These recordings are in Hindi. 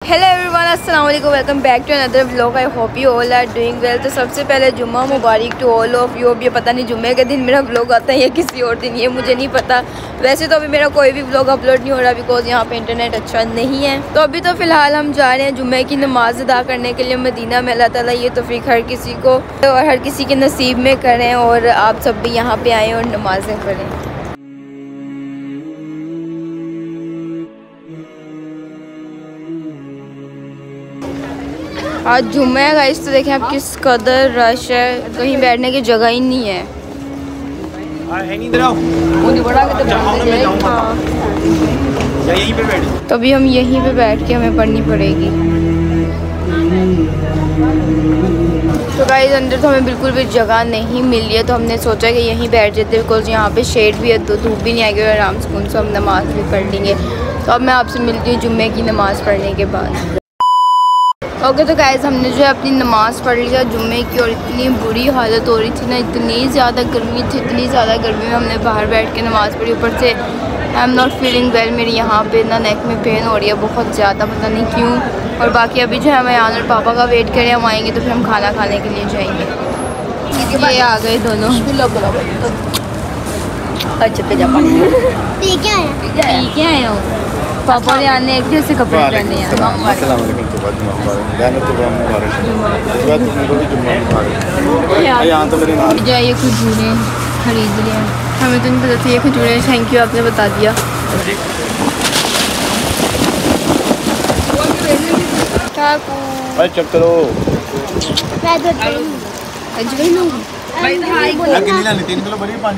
हेलो एवरीवन, अस्सलाम वालेकुम, welcome back to another vlog. I hope you all are doing well. तो सबसे पहले जुम्मा मुबारक टू ऑल ऑफ यू। अब ये पता नहीं जुम्मे के दिन मेरा व्लॉग आता है या किसी और दिन, ये मुझे नहीं पता। वैसे तो अभी मेरा कोई भी व्लॉग अपलोड नहीं हो रहा बिकॉज यहाँ पे इंटरनेट अच्छा नहीं है। तो अभी तो फ़िलहाल हम जा रहे हैं जुम्मे की नमाज़ अदा करने के लिए मदीना में। अल्लाह ताला ये तौफीक हर किसी को और हर किसी के नसीब में करें और आप सब भी यहाँ पर आएँ और नमाज़ें पढ़ें। आज जुम्मे है गाइस, तो देखें आप किस कदर रश है, कहीं बैठने की जगह ही नहीं है। तो अभी हम यहीं पे बैठ के हमें पढ़नी पड़ेगी। तो गाइस अंदर तो हमें बिल्कुल भी जगह नहीं मिली है, तो हमने सोचा कि यहीं बैठ जाते हैं बिकॉज यहाँ पे शेड भी है तो धूप भी नहीं आएगी और आराम से हम नमाज़ भी पढ़ लेंगे। तो अब मैं आपसे मिलती हूँ जुम्मे की नमाज़ पढ़ने के बाद। ओके तो गाइस हमने जो है अपनी नमाज़ पढ़ लिया जुम्मे की, और इतनी बुरी हालत हो रही थी ना, इतनी ज़्यादा गर्मी थी, इतनी ज़्यादा गर्मी में हमने बाहर बैठ के नमाज़ पढ़ी। ऊपर से I am not feeling well, मेरी यहाँ पे ना नेक में पेन हो रही है बहुत ज़्यादा, पता नहीं क्यों। और बाकी अभी जो है मैं और पापा का वेट करें, हम आएँगे तो फिर हम खाना खाने के लिए जाएँगे। ये आ गए दोनों। ठीक है पापा ने आने एक जैसे कपड़े पहने हैं। जाइए खजूरें खरीद लिया, हमें तो नहीं पता था ये खजूरें। थैंक यू, आपने बता दिया। चेक करो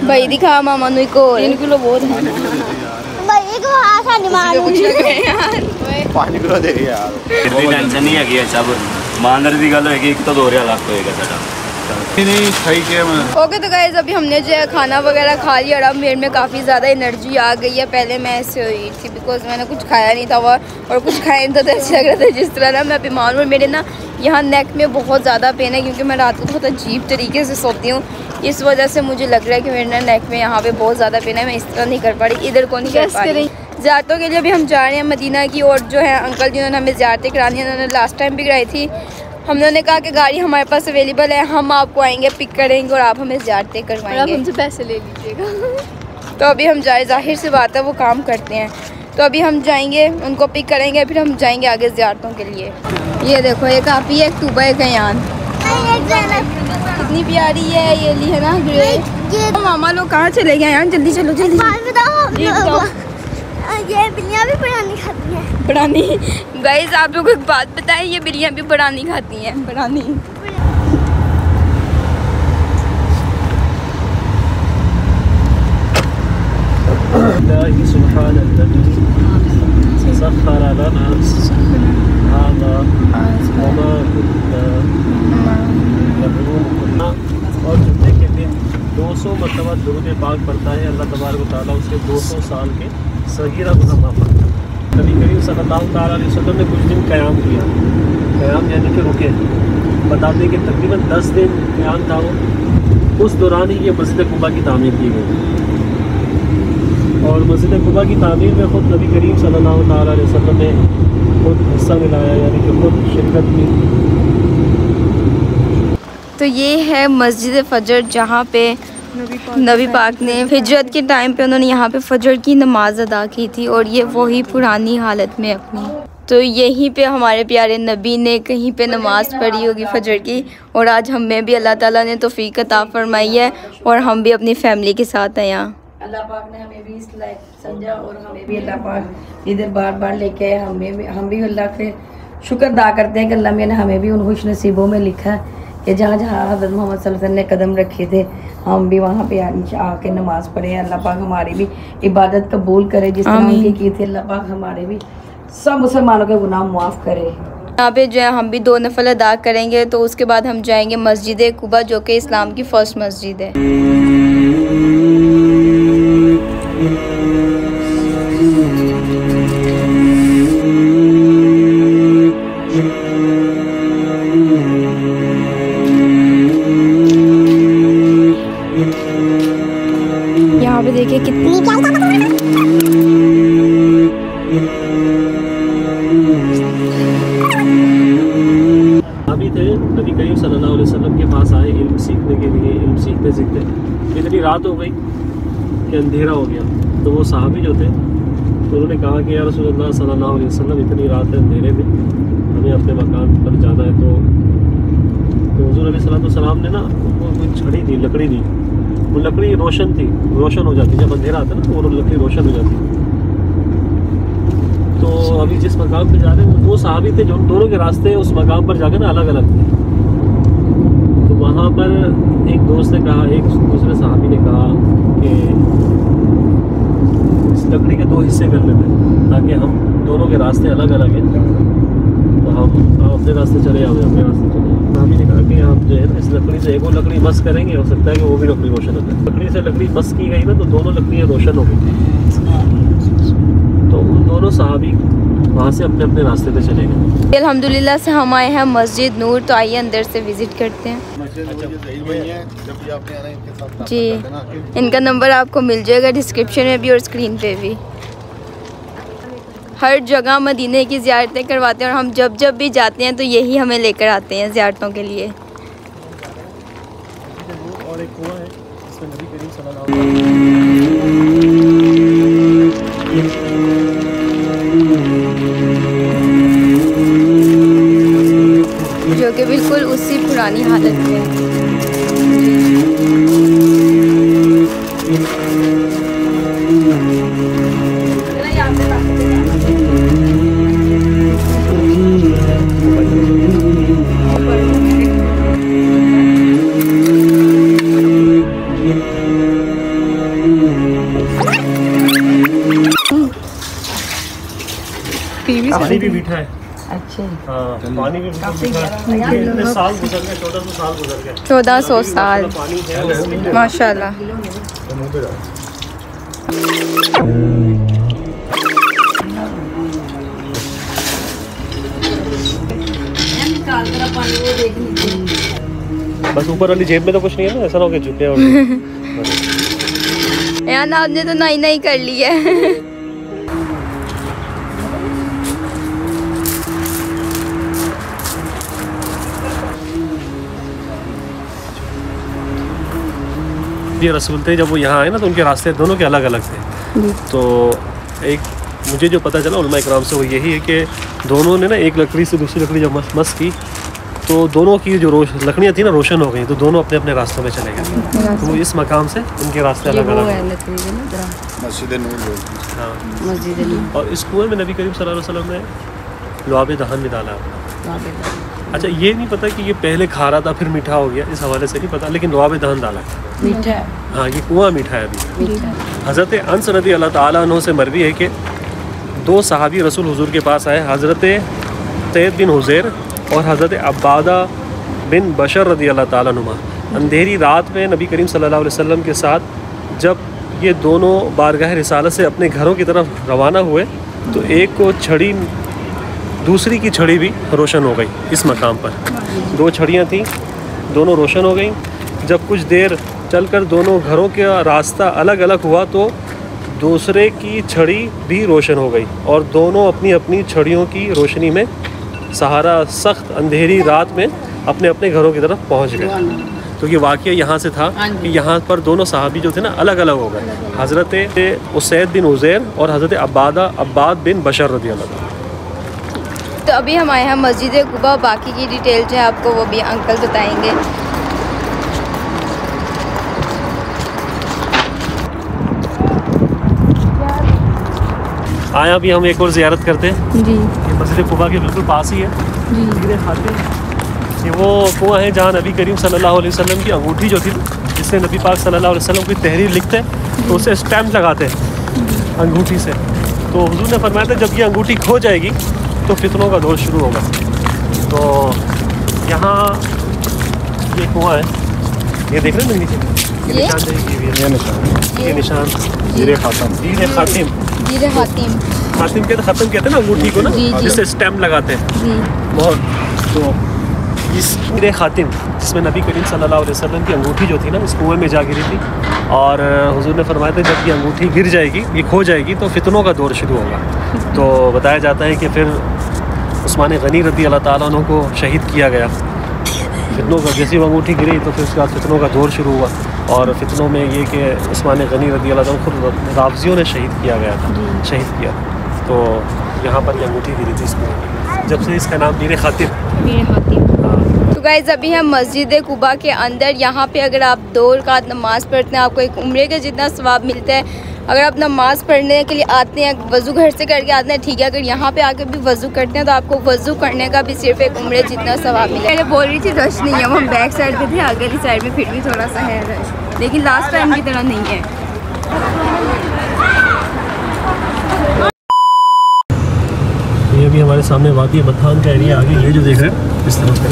भाई दिखा मामा नु को 3 किलो बहुत है। 5 किलो दे यार, टेंशन नहीं है सब मानर की गल होगी, एक तो 2 लाख होएगा साडा। नहीं सही किया मैं। ओके तो गाइस अभी हमने जो है खाना वगैरह खा लिया और अब मेरे में काफ़ी ज़्यादा एनर्जी आ गई है। पहले मैं ऐसे हुई थी बिकॉज मैंने कुछ खाया नहीं था और कुछ खाया नहीं था, तो ऐसा लग रहा था जिस तरह ना मैं बीमार हूँ। मेरे ना यहाँ नेक में बहुत ज़्यादा पेन है क्योंकि मैं रात को बहुत अजीब तरीके से सोती हूँ, इस वजह से मुझे लग रहा है कि मेरे ना नेक में यहाँ पे बहुत ज़्यादा पेन है। मैं इस तरह नहीं कर पा रही, इधर को नहीं कर पा रही। ज़्यारतों के लिए भी हम जा रहे हैं मदीना की, और जो है अंकल जिन्होंने हमें ज़ियारतें करानी है, उन्होंने लास्ट टाइम भी कराई थी। हमने कहा कि गाड़ी हमारे पास अवेलेबल है, हम आपको आएंगे पिक करेंगे और आप हमें ज़ियारतें करवाएंगे, हमसे पैसे ले लीजिएगा। तो अभी हम जाए, जाहिर सी बात है वो काम करते हैं। तो अभी हम जाएंगे, उनको पिक करेंगे, फिर हम जाएंगे आगे ज़ियारतों के लिए। ये देखो एक आप ही एक टूबा एक यान, कितनी प्यारी है ये ली है ना ग्रे। मामा लोग कहाँ चले गए यार, जल्दी चलो जल्दी। ये बिल्लियाँ भी बिरयानी खाती हैं। बिरयानी गाइस आप लोग को एक बात बताएं, ये बिल्लियाँ भी बिरयानी खाती हैं। बिरयानी और जुम्मे के दिन 200 मरतबा दुरूद पाक पढ़ता है, अल्लाह तबारक व तआला उसके 200 साल के सगीरा गुनाह माफ़ करता है। नबी करीम सल्लल्लाहु अलैहि वसल्लम ने कुछ दिन क़याम किया, क़याम यानी कि रुके, बताते कि तकरीबन 10 दिन क़याम था वो। उस दौरान ही ये मस्जिद कुबा की तामीर की गई, और मस्जिद कुबा की तामीर में ख़ुद नबी करीम सल्लल्लाहु अलैहि वसल्लम ने खुद हिस्सा मिलाया, यानी कि खुद शिरकत की। तो ये है मस्जिद फजर, जहाँ पे नबी पाक ने हिजरत के टाइम पे उन्होंने यहाँ पे फजर की नमाज अदा की थी, और ये वही पुरानी हालत में अपनी। तो यहीं पे हमारे प्यारे नबी ने कहीं पे नमाज पढ़ी होगी फजर की, और आज हमें भी अल्लाह ताला ने तौफीक अता फरमाई है और हम भी अपनी फैमिली के साथ हैं यहाँ। अल्लाह पाक ने हमें भी इस लायक समझा और हमें भी अल्लाह पाक इधर बार बार लेके आए। हम भी अल्लाह के शुक्र अदा करते हैं कि अल्लाह ने हमें भी उन खुश नसीबों में लिखा है कि जहाँ जहाँ हज़रत मोहम्मद सल्लल्लाहु अलैहि वसल्लम ने कदम रखे थे हम भी वहाँ पे आके नमाज़ पढ़े। अल्लाह पाक हमारी भी इबादत कबूल करे जिस तरह उनकी की थी। अल्लाह पाक हमारे भी सब मुसलमानों के गुनाह माफ़ करे। यहाँ पे जो है हम भी 2 नफल अदा करेंगे, तो उसके बाद हम जाएंगे मस्जिद कुबा जो कि इस्लाम की फ़र्स्ट मस्जिद है। यहाँ पे देखिए कितनी अभी थे नबी करीम सल्लल्लाहु अलैहि वसल्लम के पास आए इल्म सीखने के लिए। इल्म सीखते सीखते इतनी रात हो गई कि अंधेरा हो गया। तो वो सहाबी जो थे तो उन्होंने कहा कि या रसूलुल्लाह सल्लल्लाहु अलैहि वसल्लम इतनी रात है अंधेरे में, हमें अपने मकान पर जाना है। तो हुज़ूर अलैहिस्सलाम ने ना वो कोई छड़ी दी, लकड़ी दी। वो लकड़ी रोशन थी, रोशन हो जाती, जब अंधेरा आता है ना तो वो लकड़ी रोशन हो जाती। तो अभी जिस मकाम पे जा रहे हैं वो दो सहाबी थे जो दोनों के रास्ते उस मकाम पर जाकर ना अलग अलग थे। तो वहाँ पर एक दोस्त ने कहा, एक दूसरे सहाबी ने कहा कि इस लकड़ी के दो हिस्से कर लेते हैं ताकि हम दोनों के रास्ते अलग अलग हैं, तो हम अपने रास्ते चले जाओ, अपने रास्ते चले जाओ। सहाबी ने कहा कि हम जो है ना इस लकड़ी से एक वो लकड़ी मस करेंगे, हो सकता है कि वो भी लकड़ी रोशन हो जाए। लकड़ी से लकड़ी मस की गई ना तो दोनों लकड़ियाँ रोशन हो गई। तो उन दोनों सहाबी वहाँ से अपने अपने रास्ते पे चले गए। अल्हम्दुलिल्लाह से हम आए हैं मस्जिद नूर, तो आइए अंदर से विज़िट करते हैं। जी, इनका नंबर आपको मिल जाएगा डिस्क्रिप्शन में भी और स्क्रीन पे भी। हर जगह मदीने की ज़ियारतें करवाते हैं और हम जब जब भी जाते हैं तो यही हमें लेकर आते हैं ज़ियारतों के लिए। और एक कुआं है जिसमें नबी करीम सल्लल्लाहु अलैहि वसल्लम जो कि बिल्कुल उसी पुरानी हालत में है। पानी भी मीठा है। अच्छा, हाँ, पानी भी मीठा है। इतने साल गुजर गए, 1400 साल गुजर गए। 1400 साल पानी है माशाल्लाह। बस ऊपर वाली जेब में तो कुछ नहीं है ना, ऐसा ना हो कि झुके और यार ना आपने तो नहीं नहीं कर ली है। ये रसूल थे जब वो यहाँ आए ना तो उनके रास्ते दोनों के अलग अलग थे। तो एक मुझे जो पता चला उलमा इकराम से वो यही है कि दोनों ने ना एक लकड़ी से दूसरी लकड़ी जब मस की तो दोनों की जो लकड़ियाँ थी ना रोशन हो गई, तो दोनों अपने अपने रास्तों में चले गए। तो इस मकाम से उनके रास्ते अलग अलग। मस्जिद नूर। हाँ, और इस कुएं में नबी करीम सल्लल्लाहु अलैहि वसल्लम ने लुआब दहन भी डाला। अच्छा, ये नहीं पता कि ये पहले खारा था फिर मीठा हो गया, इस हवाले से नहीं पता, लेकिन लुआब दहन डाला मीठा है। हाँ, ये कुआं मीठा है अभी। हज़रत अनस रज़ी अल्लाह ताला अन्हु से मरवी है कि दो सहाबी रसूल हुजूर के पास आए, हज़रत सैयद बिन हुज़ैर और हज़रत अब्बादा बिन बशर रज़ी अल्लाह ताला अन्हुमा। अंधेरी रात में नबी करीम सल्लल्लाहु अलैहि वसल्लम के साथ जब ये दोनों बारगाह रिसालत से अपने घरों की तरफ रवाना हुए तो एक को छड़ी, दूसरी की छड़ी भी रोशन हो गई। इस मकाम पर दो छड़ियाँ थीं, दोनों रोशन हो गई। जब कुछ देर चलकर दोनों घरों का रास्ता अलग अलग हुआ तो दूसरे की छड़ी भी रोशन हो गई और दोनों अपनी अपनी छड़ियों की रोशनी में सहारा सख्त अंधेरी रात में अपने अपने घरों की तरफ पहुंच गए। तो ये वाक़या यहाँ से था कि यहाँ पर दोनों सहाबी जो थे ना अलग अलग हो गए, हज़रत उसैद बिन उज़ैर और हज़रत अब्बाद बिन बशर रज़ी अल्लाह ताला। तो अभी हम आए हैं मस्जिद कुबा, बाकी की डिटेल जो है आपको वो भी अंकल बताएंगे। आया भी हम एक और ज़ियारत करते हैं जी। ये मस्जिद कुबा के बिल्कुल पास ही है जी। ये वो कुआं है जहाँ नबी करीम सल्लल्लाहु अलैहि वसल्लम की अंगूठी जो थी, जिससे नबी पाक सल्लल्लाहु अलैहि वसल्लम की तहरीर लिखते हैं तो उसे स्टैम्प लगाते हैं अंगूठी से। तो हुजूर ने फरमाया था जब ये अंगूठी खो जाएगी तो फितनों का दौर शुरू होगा। तो यहाँ ये कुआं है, ये देख रहे हैं ना नीचे ये निशान, जीरे खातिम कहते, ख़त्म कहते हैं ना अंगूठी को ना, जिससे स्टैम्प लगाते हैं बहुत। तो इस जीरे खातिम जिसमें नबी करीम सल्लल्लाहु अलैहि वसल्लम की अंगूठी जो थी ना इस कुएं में जा गिरी थी और हुजूर ने फरमाया था जब ये अंगूठी गिर जाएगी, ये खो जाएगी तो फितनों का दौर शुरू होगा। तो बताया जाता है कि फिर उस्मान गनी रज़ी अल्लाह ताला अन्हु को शहीद किया गया। फितनों का जैसी वो अंगूठी गिरी तो फिर उसके बाद फितनों का दौर शुरू हुआ, और फितनों में ये कि उस्मान गनी रज़ी अल्लाह ताला खुद राफजियों ने शहीद किया गया था, शहीद किया। तो यहाँ पर ये अंगूठी गिरी थी इसमें, जब से इसका नाम मीर खातिब। तो गाइस अभी हम मस्जिद कुबा के अंदर, यहाँ पे अगर आप 2 रकात नमाज़ पढ़ते हैं आपको एक उम्रे का जितना सवाब मिलता है। अगर आप नमाज़ पढ़ने के लिए आते हैं, वज़ू घर से करके आते हैं, ठीक है, अगर यहाँ पे आके भी वज़ू करते हैं तो आपको वज़ू करने का भी सिर्फ एक उम्रे जितना सवाब मिला। पहले बोल रही थी रश नहीं है, हम बैक साइड पे थे, आगे वाली साइड में फिर भी थोड़ा सा है रश, लेकिन लास्ट टाइम की तरह नहीं है। ये भी हमारे सामने वादी बथान का एरिया आ गया, ये जो देख रहे हैं इस तरफ से,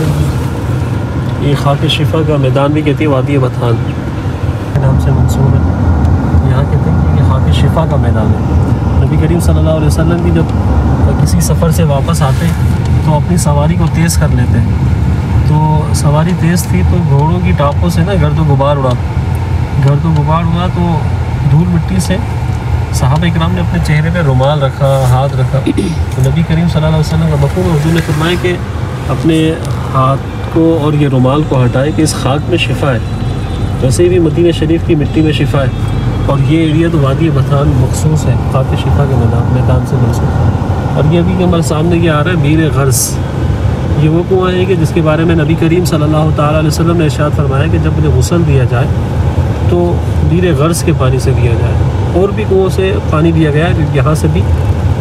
ये खाक शिफा का मैदान भी कहती है वादी बथान नाम से मंसूब है। यहाँ कहते हैं कि खाक शिफा का मैदान है। नबी करीम सल्लल्लाहु अलैहि वसल्लम भी जब किसी सफ़र से वापस आते तो अपनी सवारी को तेज़ कर लेते। तो सवारी तेज़ थी तो घोड़ों की टापों से ना गर्द गुबार उड़ा तो धूल मिट्टी से सहाबा इकराम ने अपने चेहरे पे रुमाल रखा, हाथ रखा। तो नबी करीम सल्लल्लाहु अलैहि वसल्लम का मफ़हूम हुजूर ने फरमाया कि अपने हाथ को और ये रुमाल को हटाएं कि इस खाक में शिफा है। वैसे ही भी मदीना शरीफ की मिट्टी में शिफा है, और ये एरिया तो वादी बथान मखसूस है, खाक शिफा के मैदान से मंसूब है। और ये अभी हमारे सामने ये आ रहा है बीर गर्स, ये वो कुआँ है कि जिसके बारे में नबी करीम सल्लल्लाहु ताला अलैहि वसल्लम ने इरशाद फरमाया कि जब मुझे गुस्ल दिया जाए तो बीर गर्स के पानी से दिया जाए। और भी कुओं से पानी दिया गया है, यहाँ से भी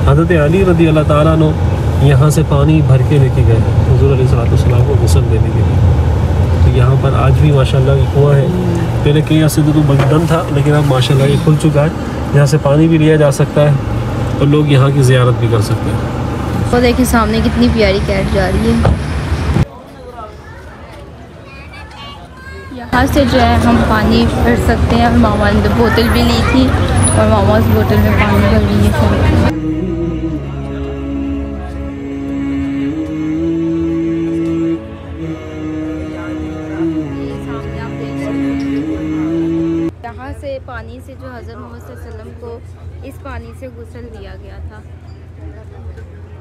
हज़रत अली रज़ी अल्लाह ताला अन्हु यहाँ से पानी भर के लेके गए हुज़ूर अलैहिस्सलाम को गुस्ल देने के लिए। तो यहाँ पर आज भी माशाल्लाह ये कुआँ है। पहले कई अर्से तो बंद था, लेकिन अब माशाल्लाह ये खुल चुका है, यहाँ से पानी भी लिया जा सकता है और लोग यहाँ की ज़ियारत भी कर सकते हैं। तो देखिए सामने कितनी प्यारी कैट जा रही है। यहाँ से जो है हम पानी भर सकते हैं, और मामा ने तो बोतल भी ली थी और मामा उस बोतल में पानी भर रही है। यहाँ से पानी से जो हज़रत मोहम्मद सल्लल्लाहु अलैहि वसल्लम को इस पानी से गुस्ल दिया गया था।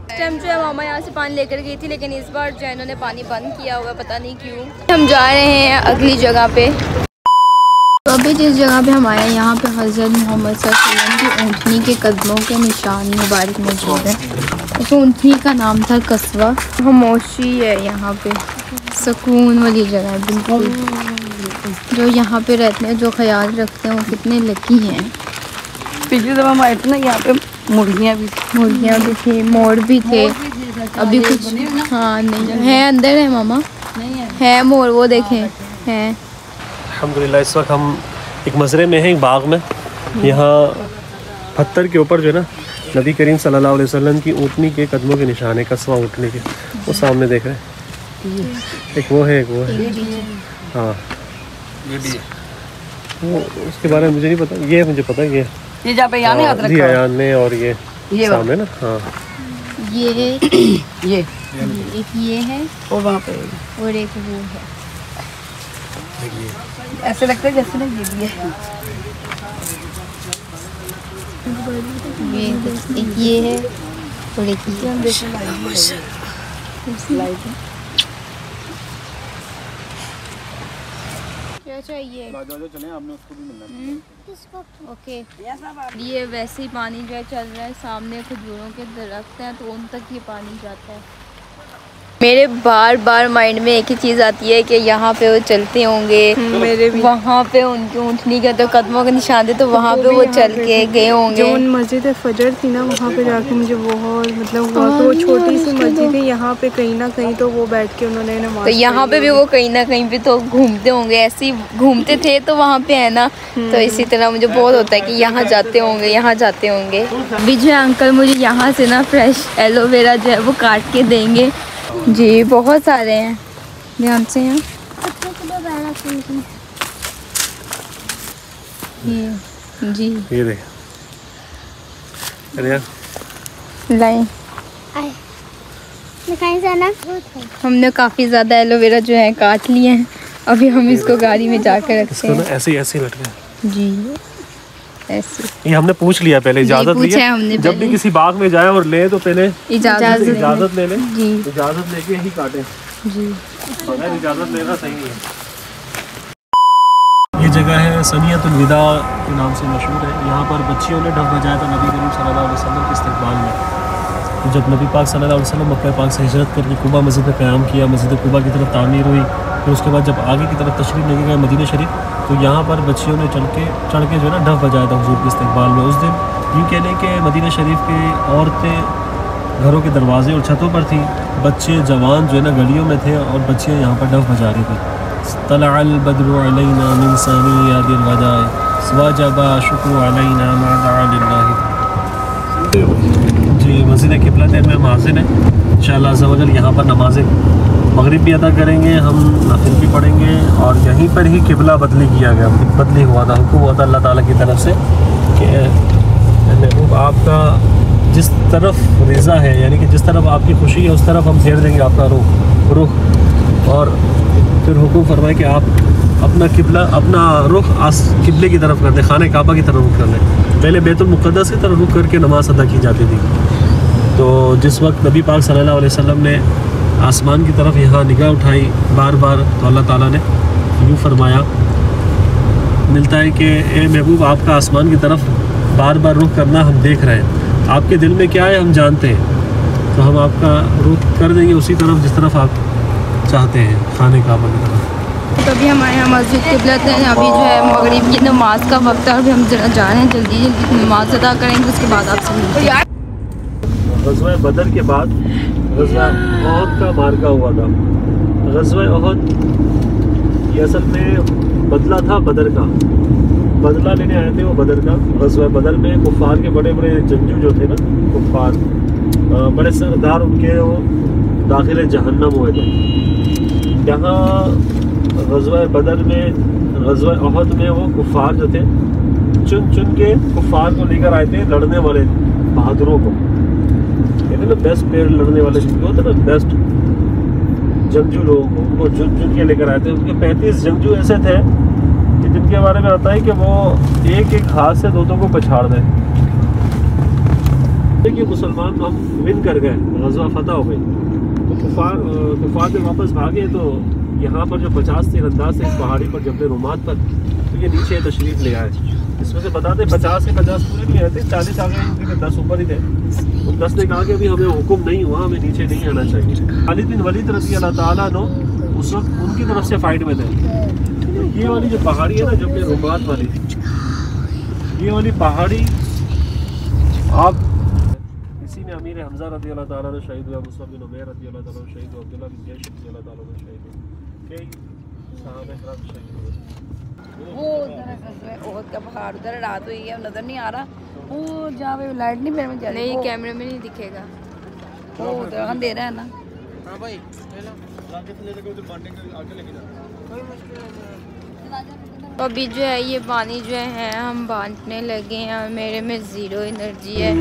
इस टाइम जो है मामा यहाँ से पानी लेकर गई थी, लेकिन इस बार जो है इन्होंने पानी बंद किया हुआ, पता नहीं क्यों। हम जा रहे हैं अगली जगह पे। तो अभी जिस जगह पे हम आए हैं यहाँ पे हज़रत मोहम्मद सल्लल्लाहु अलैहि वसल्लम की ऊँटनी के कदमों के निशान मुबारक मौजूद है। उस ऊँटनी का नाम था कस्वा। खामोशी है यहाँ पे, सुकून वाली जगह है बिल्कुल। जो यहाँ पे रहते हैं, जो ख्याल रखते हैं, वो कितने लकी हैं। पिछली दफ़ा हम आए थे ना, यहाँ पे मुर्गियाँ भी थी, मोर भी थे। अभी कुछ हाँ नहीं है, अंदर है मामा, है मोर, वो देखें हैं। अल्हम्दुलिल्लाह इस वक्त हम एक मज़रे में हैं, एक बाग में। यहाँ पत्थर के ऊपर जो है ना नबी करीम सल्लल्लाहु अलैहि वसल्लम की ऊँटनी के कदमों के निशान है, कस्वा ऊँटनी के, वो सामने देख रहे हैं। एक वो है, एक वो है। हाँ वो उसके बारे में मुझे नहीं पता, ये मुझे पता है, ये जहाँ पे यान याद रखा यान ने, और ये सामने ना, हाँ ये एक ये है और वहाँ पे और एक वो है। ऐसे लगता है जैसे ना ये भी है। एक ये है और एक ये चले, आपने उसको भी मिलना। ओके, ये वैसे ही पानी जो है चल रहा है। सामने खजूरों के दरख्त हैं, तो उन तक ये पानी जाता है। मेरे बार बार माइंड में एक ही चीज़ आती है कि यहाँ पे वो चलते होंगे, मेरे भी वहाँ पे उनकी ऊँटनी के तो कदमों के निशान थे, तो वहाँ पे वो चल के गए होंगे। जो मस्जिद फजर थी ना, वहाँ पे जाके मुझे बहुत मतलब हुआ कि वो छोटी सी मस्जिद है, यहाँ पे कहीं ना कहीं तो वो बैठ के उन्होंने नमाज, तो यहाँ पे भी वो कहीं ना कहीं पे तो घूमते होंगे, ऐसे ही घूमते थे तो वहाँ पे है ना। तो इसी तरह मुझे बहुत होता है कि यहाँ जाते होंगे, यहाँ जाते होंगे। अभी जो है अंकल मुझे यहाँ से ना फ्रेश एलोवेरा जो है वो काट के देंगे जी। बहुत सारे हैं, ध्यान से हैं ये जी। ये देख, अरे यार लाइन हमने काफ़ी ज़्यादा एलोवेरा जो है काट लिए हैं। अभी हम इसको गाड़ी में जाकर रखते हैं। ऐसे ही लटके जी। ऐसे ये हमने पूछ लिया पहले, इजाजत ली है। जब भी किसी बाग में जाए और ले तो पहले इजाजत ले लें। इजाजत लेके ही काटें जी, बगैर इजाजत लेना सही नहीं है। ये जगह है सनियतुल विदा के नाम से मशहूर है। यहाँ पर बच्चियों ने डफ बजाया था नबी करीम सल्लल्लाहु अलैहि वसल्लम के इस्तकबाल में। तो जब नबी पाक सल्लल्लाहु अलैहि वसल्लम मक्का पाक से हिजरत करके कुबा मस्जिद में क़याम किया, मस्जिद कुबा की तरफ तामीर हुई, फिर उसके बाद जब आगे की तरफ तशरीफ़ लेके गए मदीना शरीफ, तो यहाँ पर बच्चियों ने चढ़ के जो है ना डफ बजाया था हुजूर के इस्तकबाल में। उस दिन यूँ कह लें कि मदीना शरीफ के औरतें घरों के दरवाजे और छतों पर थी, बच्चे जवान जो है ना गलियों में थे और बच्चियाँ यहाँ पर डफ बजा रही थी। तलअल बद्रु अलैना मिन सनियातिल वदाअ वजबा शुक्रु अलैना मा दअा लिल्लाह। जी, मस्जिद क़िबलतैन में हम हाज़िर हैं इंशाअल्लाह अज़्ज़ा वजल। यहाँ पर नमाज़ मगरिब भी अदा करेंगे, हम नफिल भी पढ़ेंगे और यहीं पर ही किबला बदली किया गया, बदली हुआ था, हुक्म हुआ था अल्लाह ताला की तरफ से कि महबूब आपका जिस तरफ रिज़ा है, यानी कि जिस तरफ आपकी खुशी है उस तरफ हम फेर देंगे आपका रुख। और फिर हुक्म फरमाए कि आप अपना किबला, अपना रुख किबले की तरफ कर दें, खाने काबा की तरफ रुख कर लें। पहले बैतुल मुक़द्दस की तरफ रुख करके नमाज़ अदा की जाती थी। तो जिस वक्त नबी पाक सल्लल्लाहु अलैहि वसल्लम ने आसमान की तरफ यहाँ निगाह उठाई बार बार, तो अल्लाह ताला ने यूँ फरमाया, मिलता है कि ए महबूब आपका आसमान की तरफ बार बार रुख करना हम देख रहे हैं, आपके दिल में क्या है हम जानते हैं, तो हम आपका रुख कर देंगे उसी तरफ जिस तरफ आप चाहते हैं, खाने काबा की तरफ। तो अभी हमारे यहाँ मस्जिद क़िबलतैन अभी जो है मगरिब की नमाज का वक्त है, अभी हम जरा जा रहे हैं, जल्दी जल्दी नमाज अदा करेंगे, उसके बाद आपसे मिलते हैं। ग़ज़वा बदर के बाद ग़ज़वा उहद का मार्का हुआ था। ग़ज़वा उहद ये असल में बदला था बदर का, बदला लेने आए थे वो बदर का। ग़ज़वा बदर में कुफ़ार के बड़े बड़े जंगजू जो थे ना, कुफ़ार बड़े सरदार, उनके वो दाखिल जहन्नम हुए थे। यहाँ ग़ज़वा बदर में, ग़ज़वा उहद में वो कुफ़ार जो थे चुन चुन के कुफ़ार को लेकर आए थे, लड़ने वाले बहादुरों को, कहते ना बेस्ट प्लेयर, लड़ने वाले जो होते ना बेस्ट जंगजू लोगों को, वो चुन चुन के लेकर आए थे। उनके 35 जंगजू ऐसे थे कि जिनके बारे में आता है कि वो एक एक हाथ से दो को पछाड़ दें। देखिए मुसलमान हम विन कर गए, ग़ज़वा फतह हो गई, तो कुफ़ार जब वापस भागे तो यहाँ पर जो 50 तीरंदाज थे इस पहाड़ी पर जबल रुमात पर, तो ये नीचे तशरीफ़ ले आए। इसमें से बताते 50 के 50 पूरे नहीं आए थे, 40 आ गए, उनके 10 ऊपर ही थे। तो 10 ने कहा कि अभी हमें हुक्म नहीं हुआ, हमें नीचे नहीं आना चाहिए। खालिद बिन वलीद रज़ी अल्लाह ताला नो उस वक्त उनकी तरफ से फ़ाइट में थे। ये वाली जो पहाड़ी है ना जबल रुमात वाली, ये वाली पहाड़ी आप अमीर हमज़ा रज़ी अल्लाह ताला ने शहीद हुआ, मुसअब बिन उमैर रज़ी अल्लाह ताला ने शहीद हुआ, अब्दुल्लाह बिन जैश रज़ी अल्लाह ताला ने शहीद हुए, कई सहाबा किराम शहीद हुए। वो उधर उहद का पहाड़, उधर रात हुई है, नज़र नहीं आ रहा, वो जहाँ पे लाइट नहीं मेरे में जल रही, नहीं कैमरे में नहीं दिखेगा, वो उधर अंधेरा है ना। हां भाई ले लेके उधर बांटने के आगे लेके जा, कोई मुश्किल नहीं। तो अभी जो है ये पानी जो है हम बांटने लगे हैं और मेरे में ज़ीरो एनर्जी है।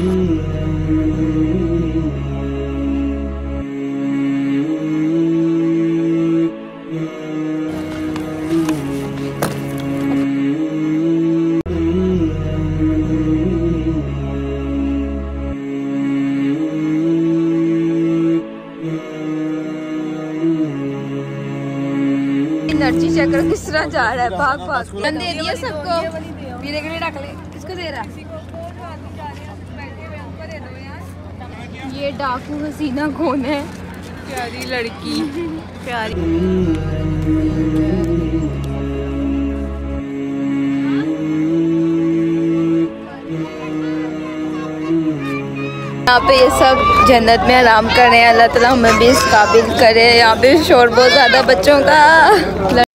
एनर्जी चेक करो किस तरह जा रहा है, भाग भाग। दे दिया सबको, पीने के लिए रख ले, किसको दे रहा है? ये डाकू हसीना कौन है? प्यारी लड़की, प्यारी। यहाँ पे ये सब जन्नत में आराम कर रहे हैं, अल्लाह ताला हमें भी इस काबिल करे। यहाँ पे शोर बहुत ज़्यादा बच्चों का।